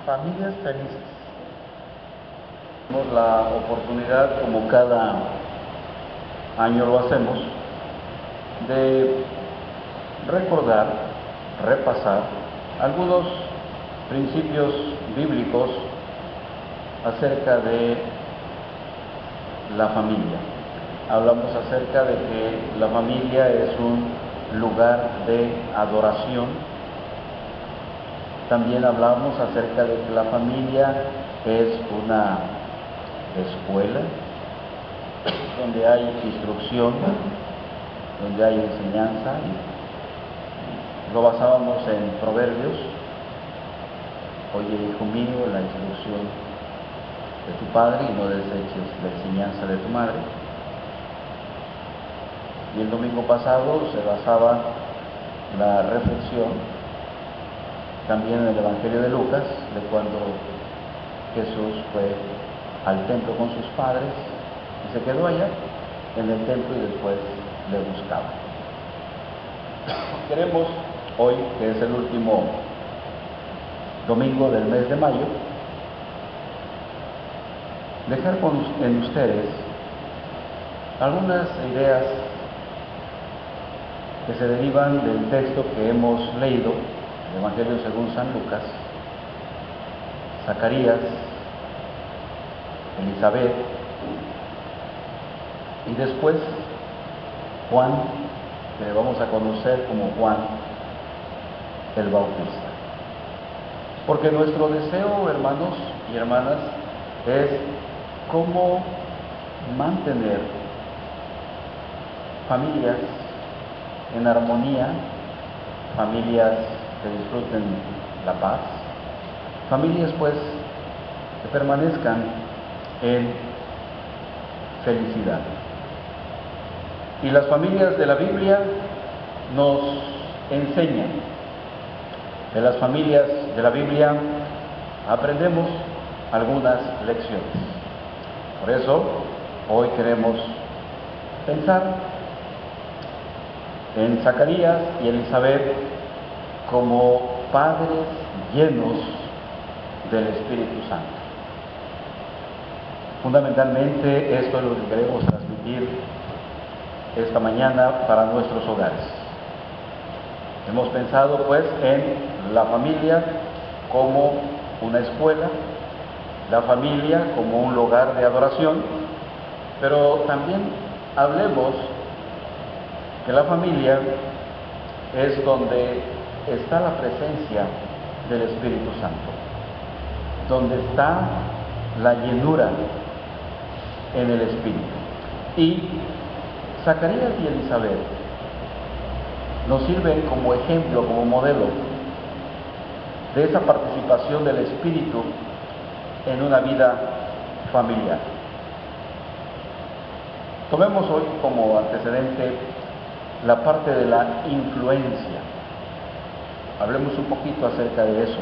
Familias felices. Tenemos la oportunidad, como cada año lo hacemos, de recordar, repasar algunos principios bíblicos acerca de la familia. Hablamos acerca de que la familia es un lugar de adoración. También hablamos acerca de que la familia es una escuela donde hay instrucción, donde hay enseñanza. Lo basábamos en Proverbios. Oye, hijo mío, la instrucción de tu padre y no deseches la enseñanza de tu madre. Y el domingo pasado se basaba la reflexión también en el Evangelio de Lucas, de cuando Jesús fue al templo con sus padres y se quedó allá en el templo y después le buscaba. Queremos hoy, que es el último domingo del mes de mayo, dejar en ustedes algunas ideas que se derivan del texto que hemos leído, el Evangelio según San Lucas, Zacarías, Elizabeth y después Juan, que le vamos a conocer como Juan el Bautista. Porque nuestro deseo, hermanos y hermanas, es cómo mantener familias en armonía, familias que disfruten la paz, familias pues que permanezcan en felicidad. Y las familias de la Biblia nos enseñan. De las familias de la Biblia aprendemos algunas lecciones. Por eso hoy queremos pensar en Zacarías y Elizabeth como padres llenos del Espíritu Santo. Fundamentalmente esto es lo que queremos transmitir esta mañana para nuestros hogares. Hemos pensado pues en la familia como una escuela, la familia como un lugar de adoración, pero también hablemos que la familia es donde está la presencia del Espíritu Santo, donde está la llenura en el Espíritu. Y Zacarías y Elizabeth nos sirven como ejemplo, como modelo de esa participación del Espíritu en una vida familiar. Tomemos hoy como antecedente la parte de la influencia. Hablemos un poquito acerca de eso.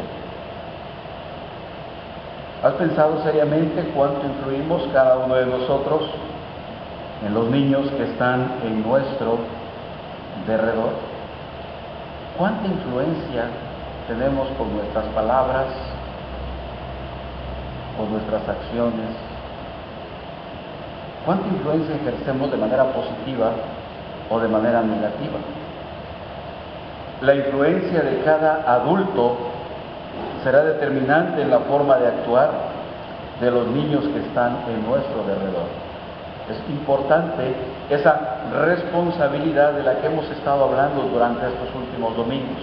¿Has pensado seriamente cuánto influimos cada uno de nosotros en los niños que están en nuestro derredor? ¿Cuánta influencia tenemos con nuestras palabras, con nuestras acciones? ¿Cuánta influencia ejercemos de manera positiva o de manera negativa? La influencia de cada adulto será determinante en la forma de actuar de los niños que están en nuestro derredor. Es importante esa responsabilidad de la que hemos estado hablando durante estos últimos domingos.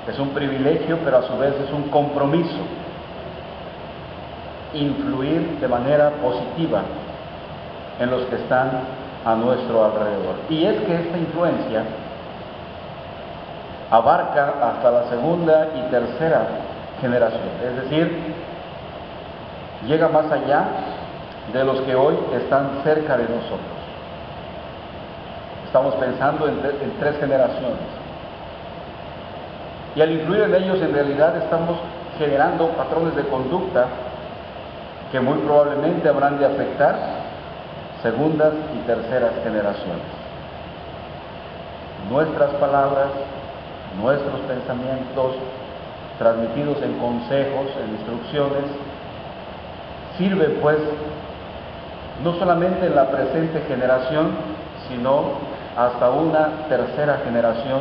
Es un privilegio, pero a su vez es un compromiso influir de manera positiva en los que están a nuestro alrededor. Y es que esta influencia abarca hasta la segunda y tercera generación, es decir, llega más allá de los que hoy están cerca de nosotros. Estamos pensando en tres generaciones. Y al influir en ellos, en realidad estamos generando patrones de conducta que muy probablemente habrán de afectar segundas y terceras generaciones. Nuestras palabras, nuestros pensamientos, transmitidos en consejos, en instrucciones, sirve pues no solamente en la presente generación, sino hasta una tercera generación,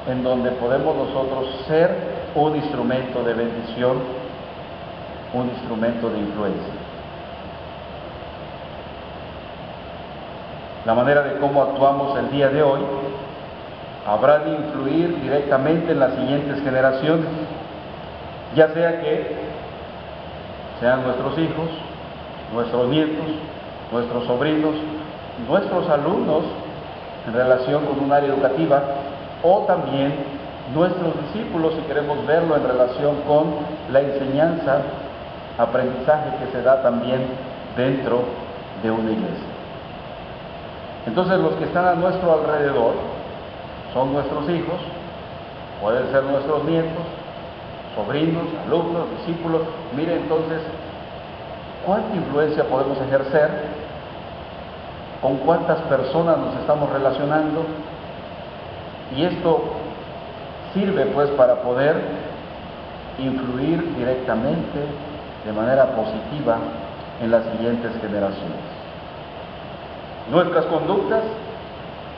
en donde podemos nosotros ser un instrumento de bendición, un instrumento de influencia. La manera de cómo actuamos el día de hoy habrá de influir directamente en las siguientes generaciones, ya sea que sean nuestros hijos, nuestros nietos, nuestros sobrinos, nuestros alumnos en relación con un área educativa, o también nuestros discípulos, si queremos verlo en relación con la enseñanza, aprendizaje que se da también dentro de una iglesia. Entonces, los que están a nuestro alrededor son nuestros hijos, pueden ser nuestros nietos, sobrinos, alumnos, discípulos. Mire entonces cuánta influencia podemos ejercer, con cuántas personas nos estamos relacionando, y esto sirve pues para poder influir directamente, de manera positiva, en las siguientes generaciones. Nuestras conductas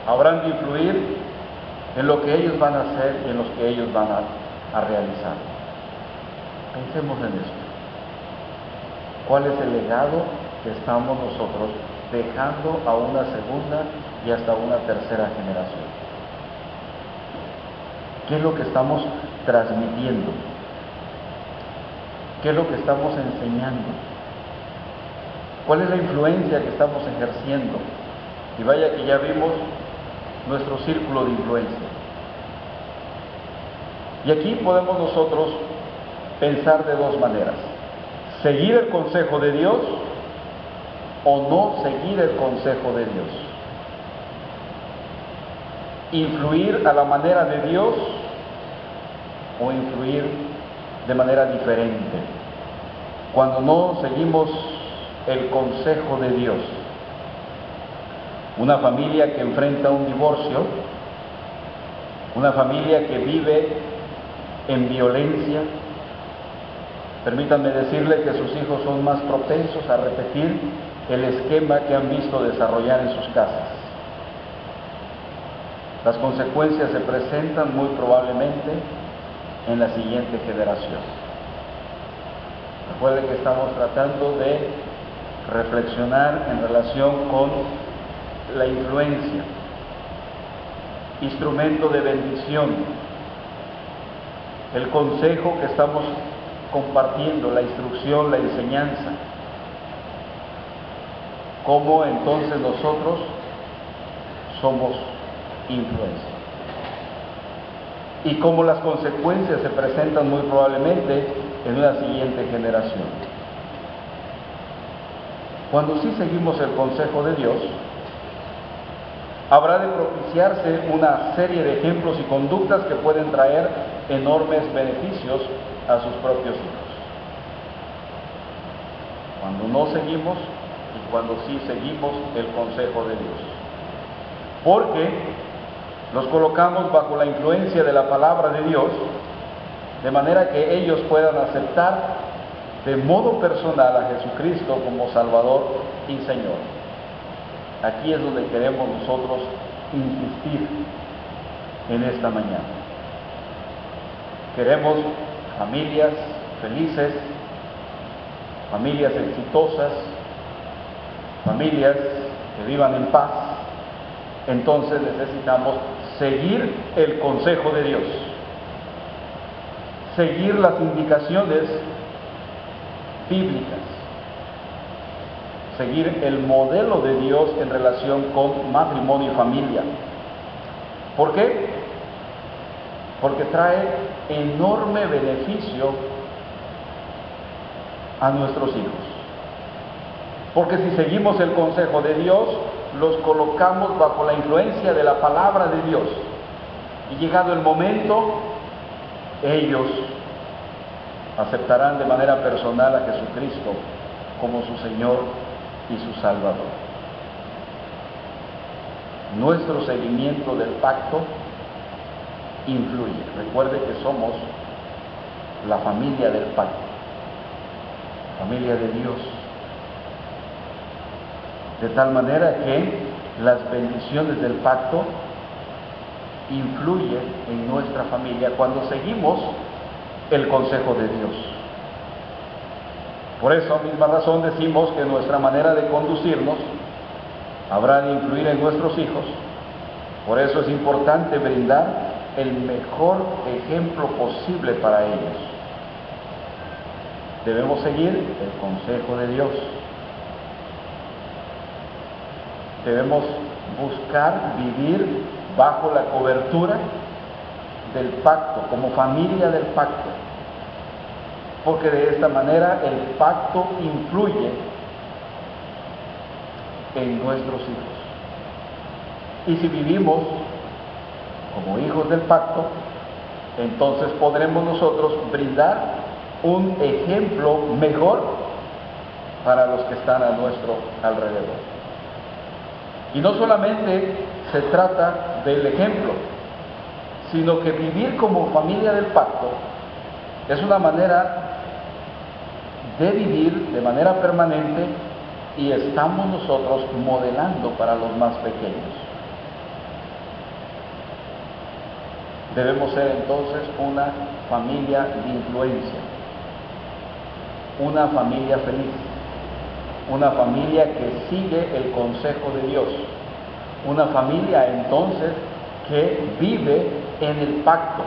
habrán de influir en lo que ellos van a hacer y en lo que ellos van a realizar. Pensemos en esto. ¿Cuál es el legado que estamos nosotros dejando a una segunda y hasta una tercera generación? ¿Qué es lo que estamos transmitiendo? ¿Qué es lo que estamos enseñando? ¿Cuál es la influencia que estamos ejerciendo? Y vaya que ya vimos nuestro círculo de influencia. Y aquí podemos nosotros pensar de dos maneras: seguir el consejo de Dios o no seguir el consejo de Dios. Influir a la manera de Dios o influir de manera diferente. Cuando no seguimos el consejo de Dios. Una familia que enfrenta un divorcio, una familia que vive en violencia, permítanme decirle que sus hijos son más propensos a repetir el esquema que han visto desarrollar en sus casas. Las consecuencias se presentan muy probablemente en la siguiente generación. Recuerden que estamos tratando de reflexionar en relación con la influencia, instrumento de bendición, el consejo que estamos compartiendo, la instrucción, la enseñanza. ¿Cómo entonces nosotros somos influencia? Y cómo las consecuencias se presentan muy probablemente en una siguiente generación. Cuando sí seguimos el consejo de Dios, habrá de propiciarse una serie de ejemplos y conductas que pueden traer enormes beneficios a sus propios hijos. Cuando no seguimos y cuando sí seguimos el consejo de Dios. Porque los colocamos bajo la influencia de la palabra de Dios, de manera que ellos puedan aceptar de modo personal a Jesucristo como Salvador y Señor. Aquí es donde queremos nosotros insistir en esta mañana. Queremos familias felices, familias exitosas, familias que vivan en paz. Entonces necesitamos seguir el consejo de Dios, seguir las indicaciones bíblicas, seguir el modelo de Dios en relación con matrimonio y familia. ¿Por qué? Porque trae enorme beneficio a nuestros hijos. Porque si seguimos el consejo de Dios, los colocamos bajo la influencia de la palabra de Dios. Y llegado el momento, ellos aceptarán de manera personal a Jesucristo como su Señor y su Salvador. Nuestro seguimiento del pacto influye. Recuerde que somos la familia del pacto, familia de Dios, de tal manera que las bendiciones del pacto influyen en nuestra familia cuando seguimos el consejo de Dios. Por esa misma razón decimos que nuestra manera de conducirnos habrá de influir en nuestros hijos. Por eso es importante brindar el mejor ejemplo posible para ellos. Debemos seguir el consejo de Dios. Debemos buscar vivir bajo la cobertura del pacto, como familia del pacto, porque de esta manera el pacto influye en nuestros hijos. Y si vivimos como hijos del pacto, entonces podremos nosotros brindar un ejemplo mejor para los que están a nuestro alrededor. Y no solamente se trata del ejemplo, sino que vivir como familia del pacto es una manera de vivir de manera permanente y estamos nosotros modelando para los más pequeños. Debemos ser entonces una familia de influencia, una familia feliz, una familia que sigue el consejo de Dios, una familia entonces que vive en el pacto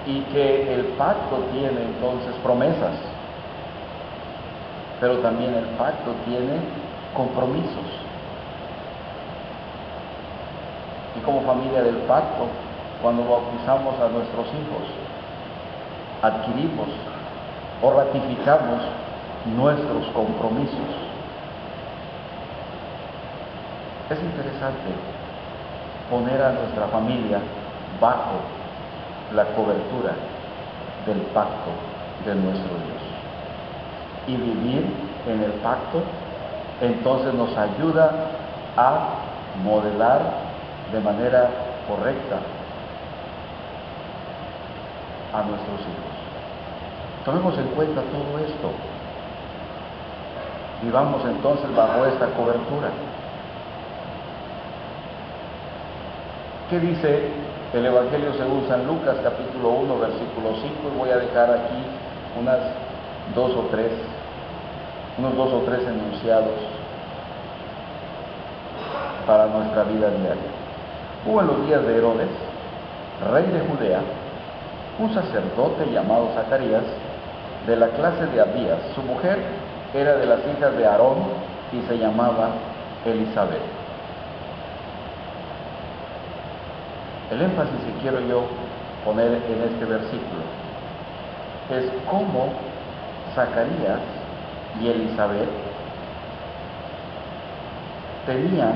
y que el pacto tiene entonces promesas, pero también el pacto tiene compromisos. Y como familia del pacto, cuando bautizamos a nuestros hijos, adquirimos o ratificamos nuestros compromisos. Es interesante poner a nuestra familia bajo la cobertura del pacto de nuestro Dios. Y vivir en el pacto entonces nos ayuda a modelar de manera correcta a nuestros hijos. Tomemos en cuenta todo esto. Vivamos entonces bajo esta cobertura. ¿Qué dice el Evangelio según San Lucas, capítulo 1, versículo 5? Y voy a dejar aquí unos dos o tres enunciados para nuestra vida diaria. Hubo en los días de Herodes, rey de Judea, un sacerdote llamado Zacarías, de la clase de Abías. Su mujer era de las hijas de Aarón y se llamaba Elizabeth. El énfasis que quiero yo poner en este versículo es cómo Zacarías y Elizabeth tenían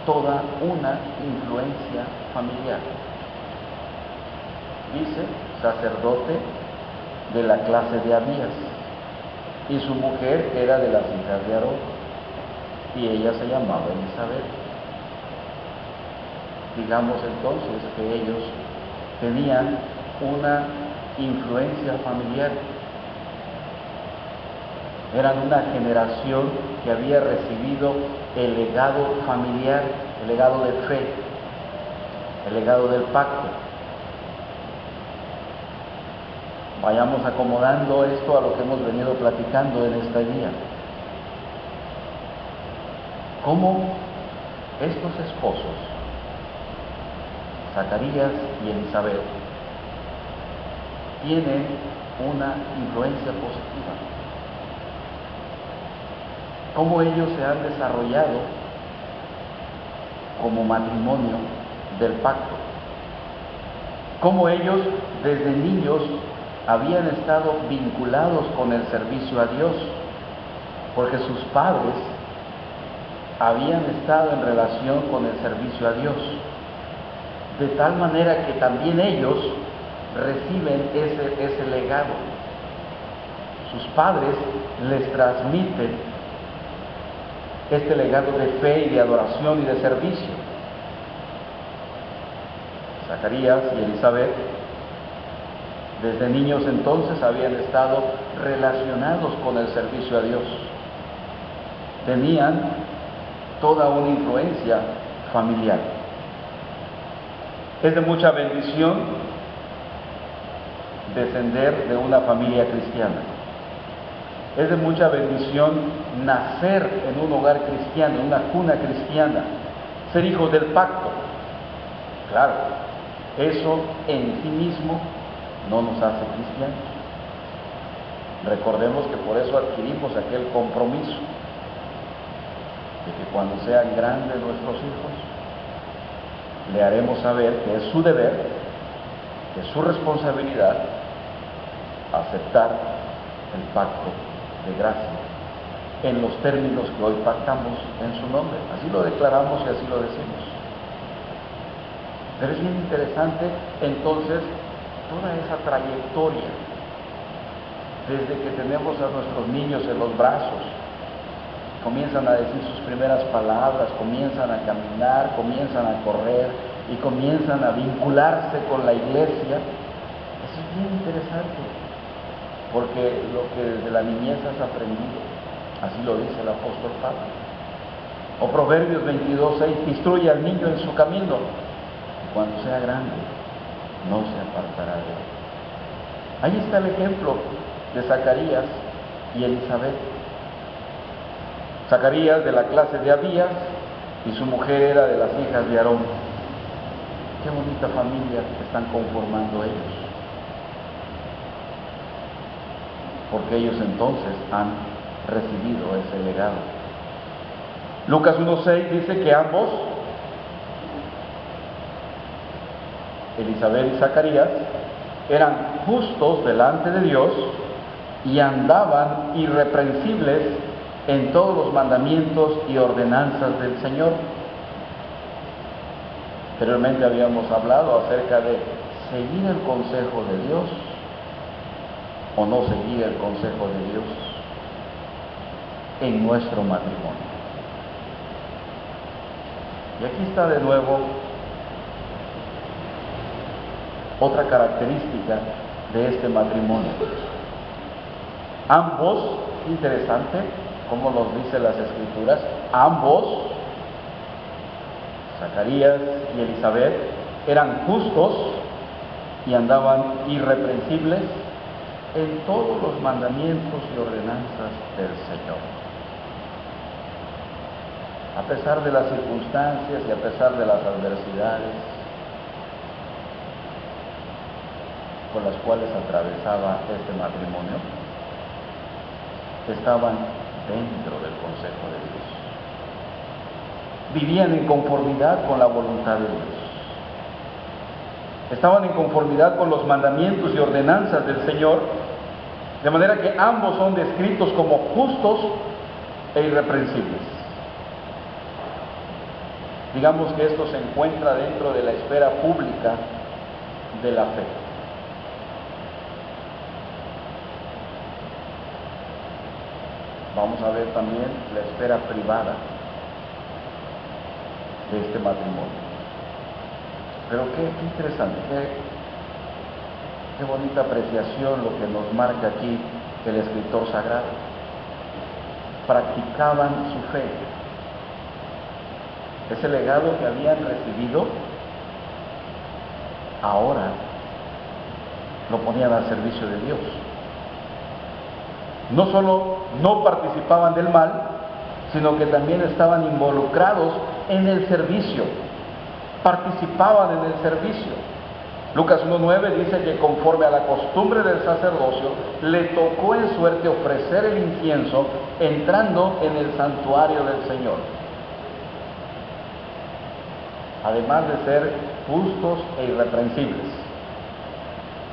toda una influencia familiar. Dice, sacerdote de la clase de Abías, y su mujer era de las hijas de Aarón, y ella se llamaba Elizabeth. Digamos entonces que ellos tenían una influencia familiar. Eran una generación que había recibido el legado familiar, el legado de fe, el legado del pacto. Vayamos acomodando esto a lo que hemos venido platicando en este día. Cómo estos esposos, Zacarías y Elizabeth, tienen una influencia positiva. Cómo ellos se han desarrollado como matrimonio del pacto. Cómo ellos desde niños habían estado vinculados con el servicio a Dios, porque sus padres habían estado en relación con el servicio a Dios, de tal manera que también ellos reciben ese legado. Sus padres les transmiten este legado de fe y de adoración y de servicio. Zacarías y Elizabeth Desde niños entonces habían estado relacionados con el servicio a Dios. Tenían toda una influencia familiar. Es de mucha bendición descender de una familia cristiana. Es de mucha bendición nacer en un hogar cristiano, en una cuna cristiana, ser hijos del pacto. Claro, eso en sí mismo no nos hace cristianos. Recordemos que por eso adquirimos aquel compromiso de que cuando sean grandes nuestros hijos, le haremos saber que es su deber, que es su responsabilidad aceptar el pacto de gracia en los términos que hoy pactamos en su nombre. Así lo declaramos y así lo decimos. Pero es bien interesante entonces toda esa trayectoria, desde que tenemos a nuestros niños en los brazos, comienzan a decir sus primeras palabras, comienzan a caminar, comienzan a correr y comienzan a vincularse con la iglesia. Eso es bien interesante, porque lo que desde la niñez has aprendido, así lo dice el apóstol Pablo. O Proverbios 22:6, instruye al niño en su camino, y cuando sea grande, no se apartará de él. Ahí está el ejemplo de Zacarías y Elizabeth. Zacarías de la clase de Abías y su mujer era de las hijas de Aarón. Qué bonita familia están conformando ellos, porque ellos entonces han recibido ese legado. Lucas 1:6 dice que ambos, Elizabeth y Zacarías, eran justos delante de Dios y andaban irreprensibles en todos los mandamientos y ordenanzas del Señor. Anteriormente habíamos hablado acerca de seguir el consejo de Dios o no seguir el consejo de Dios en nuestro matrimonio. Y aquí está de nuevo otra característica de este matrimonio. Ambos, interesante, como nos dice las Escrituras, ambos, Zacarías y Elizabeth, eran justos y andaban irreprensibles en todos los mandamientos y ordenanzas del Señor. A pesar de las circunstancias y a pesar de las adversidades con las cuales atravesaba este matrimonio, estaban dentro del consejo de Dios. Vivían en conformidad con la voluntad de Dios. Estaban en conformidad con los mandamientos y ordenanzas del Señor, de manera que ambos son descritos como justos e irreprensibles. Digamos que esto se encuentra dentro de la esfera pública de la fe. Vamos a ver también la esfera privada de este matrimonio. Pero qué interesante, qué bonita apreciación lo que nos marca aquí el escritor sagrado. Practicaban su fe. Ese legado que habían recibido, ahora lo ponían al servicio de Dios. No solo no participaban del mal, sino que también estaban involucrados en el servicio, participaban en el servicio. Lucas 1:9 dice que conforme a la costumbre del sacerdocio, le tocó en suerte ofrecer el incienso entrando en el santuario del Señor. Además de ser justos e irreprensibles,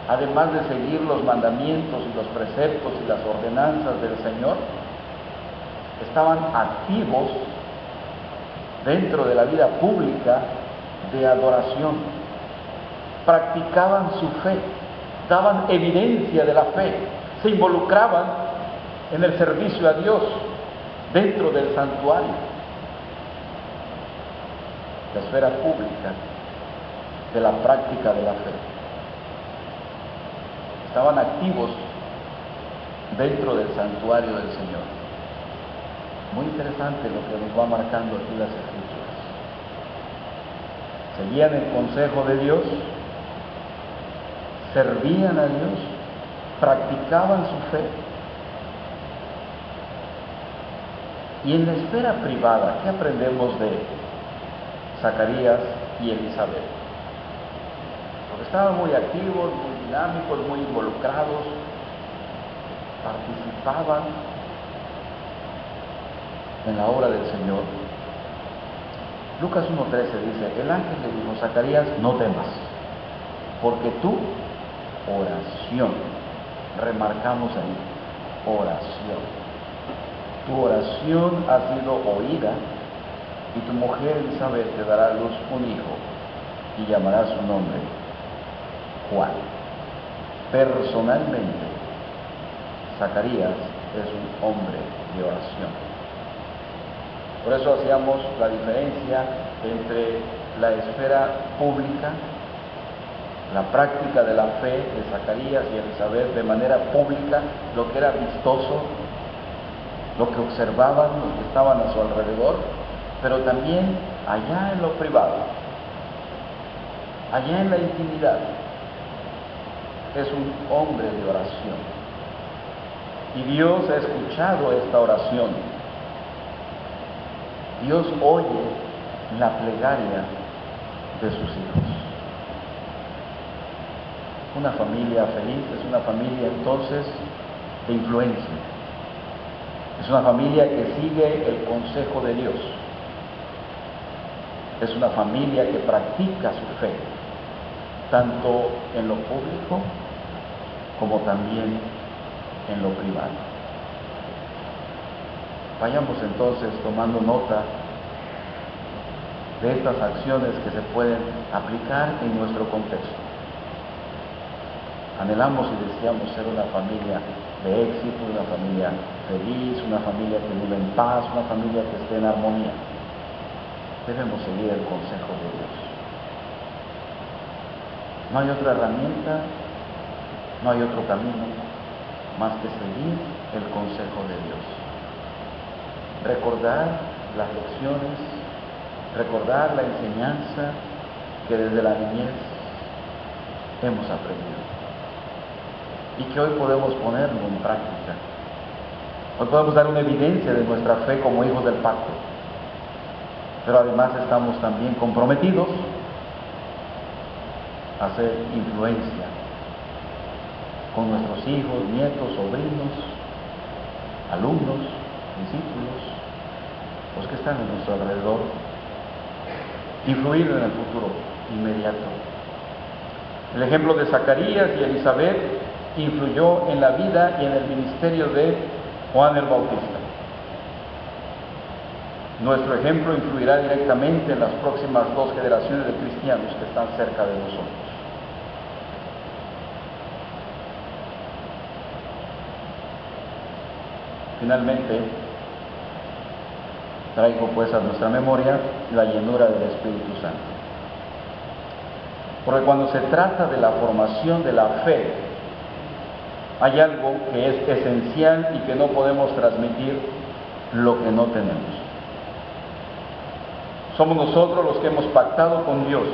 además de seguir los mandamientos y los preceptos y las ordenanzas del Señor, estaban activos dentro de la vida pública de adoración, practicaban su fe, daban evidencia de la fe, se involucraban en el servicio a Dios dentro del santuario, la esfera pública de la práctica de la fe. estaban activos dentro del santuario del Señor. Muy interesante lo que nos va marcando aquí las Escrituras. Seguían el consejo de Dios, servían a Dios, practicaban su fe. Y en la esfera privada, ¿qué aprendemos de Zacarías y Elizabeth? Porque estaban muy activos, muy dinámicos, muy involucrados, participaban en la obra del Señor. Lucas 1:13 dice, el ángel le dijo, Zacarías, no temas, porque tu oración, remarcamos ahí, oración. Tu oración ha sido oída y tu mujer Elizabeth te dará a luz un hijo y llamará su nombre Juan. Personalmente, Zacarías es un hombre de oración. Por eso hacíamos la diferencia entre la esfera pública, la práctica de la fe de Zacarías y Elizabeth de manera pública, lo que era vistoso, lo que observaban los que estaban a su alrededor, pero también allá en lo privado, allá en la intimidad. Es un hombre de oración. Y Dios ha escuchado esta oración. Dios oye la plegaria de sus hijos. Una familia feliz es una familia entonces de influencia. Es una familia que sigue el consejo de Dios. Es una familia que practica su fe, tanto en lo público como también en lo privado. Vayamos entonces tomando nota de estas acciones que se pueden aplicar en nuestro contexto. Anhelamos y deseamos ser una familia de éxito, una familia feliz, una familia que vive en paz, una familia que esté en armonía. Debemos seguir el consejo de Dios. No hay otra herramienta, no hay otro camino más que seguir el consejo de Dios. Recordar las lecciones, recordar la enseñanza que desde la niñez hemos aprendido y que hoy podemos ponerlo en práctica. Hoy podemos dar una evidencia de nuestra fe como hijos del pacto, pero además estamos también comprometidos a hacer influencia con nuestros hijos, nietos, sobrinos, alumnos, discípulos, los que están a nuestro alrededor, influir en el futuro inmediato. El ejemplo de Zacarías y Elizabeth influyó en la vida y en el ministerio de Juan el Bautista. Nuestro ejemplo influirá directamente en las próximas 2 generaciones de cristianos que están cerca de nosotros. Finalmente, traigo pues a nuestra memoria la llenura del Espíritu Santo. Porque cuando se trata de la formación de la fe, hay algo que es esencial y que no podemos transmitir lo que no tenemos. Somos nosotros los que hemos pactado con Dios.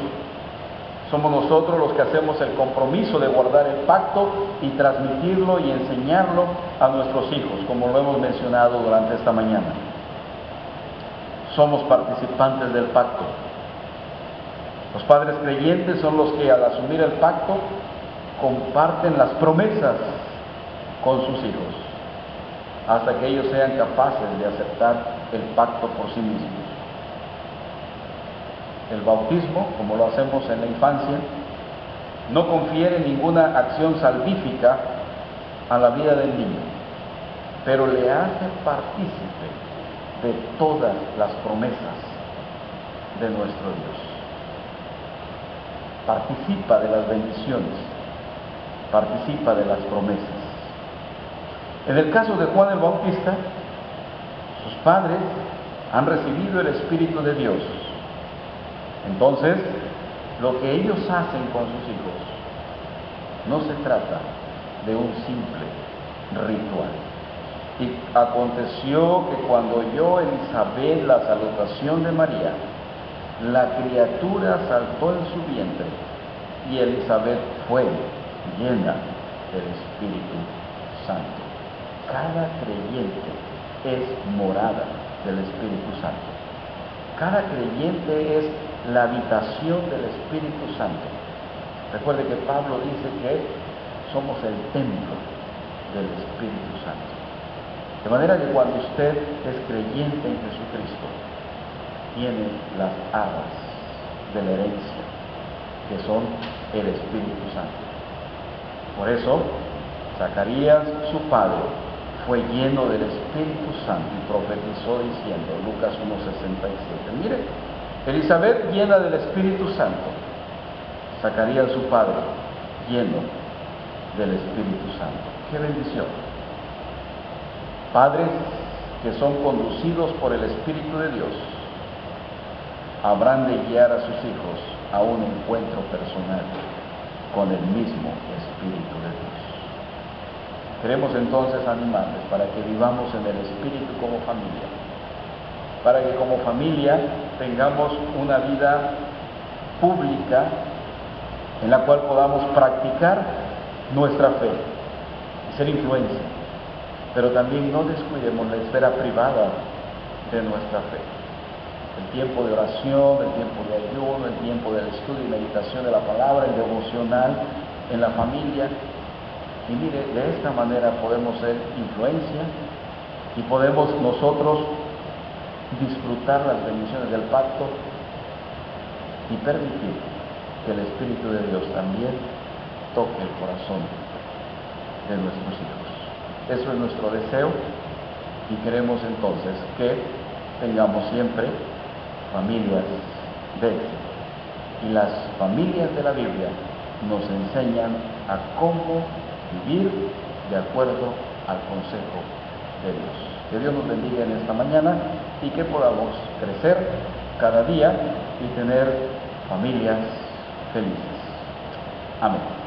Somos nosotros los que hacemos el compromiso de guardar el pacto y transmitirlo y enseñarlo a nuestros hijos, como lo hemos mencionado durante esta mañana. Somos participantes del pacto. Los padres creyentes son los que al asumir el pacto comparten las promesas con sus hijos, hasta que ellos sean capaces de aceptar el pacto por sí mismos. El bautismo, como lo hacemos en la infancia, no confiere ninguna acción salvífica a la vida del niño, pero le hace partícipe de todas las promesas de nuestro Dios. Participa de las bendiciones, participa de las promesas. En el caso de Juan el Bautista, sus padres han recibido el Espíritu de Dios. Entonces, lo que ellos hacen con sus hijos no se trata de un simple ritual. Y aconteció que cuando oyó Elisabet la salutación de María, la criatura saltó en su vientre, y Elisabet fue llena del Espíritu Santo. Cada creyente es morada del Espíritu Santo. Cada creyente es la habitación del Espíritu Santo. Recuerde que Pablo dice que somos el templo del Espíritu Santo. De manera que cuando usted es creyente en Jesucristo, tiene las arras de la herencia, que son el Espíritu Santo. Por eso, Zacarías, su padre, fue lleno del Espíritu Santo y profetizó diciendo, Lucas 1:67. Mire, Elisabet llena del Espíritu Santo, Zacarías, su padre, lleno del Espíritu Santo. ¡Qué bendición! Padres que son conducidos por el Espíritu de Dios habrán de guiar a sus hijos a un encuentro personal con el mismo Espíritu de Dios. Queremos entonces animarles para que vivamos en el Espíritu como familia, para que como familia tengamos una vida pública en la cual podamos practicar nuestra fe y ser influencia, pero también no descuidemos la esfera privada de nuestra fe. El tiempo de oración, el tiempo de ayuno, el tiempo del estudio y meditación de la palabra, el devocional en la familia. Y mire, de esta manera podemos ser influencia y podemos nosotros disfrutar las bendiciones del pacto y permitir que el Espíritu de Dios también toque el corazón de nuestros hijos. Eso es nuestro deseo y queremos entonces que tengamos siempre familias de éxito. Y las familias de la Biblia nos enseñan a cómo vivir de acuerdo al consejo de Dios. Que Dios nos bendiga en esta mañana y que podamos crecer cada día y tener familias felices. Amén.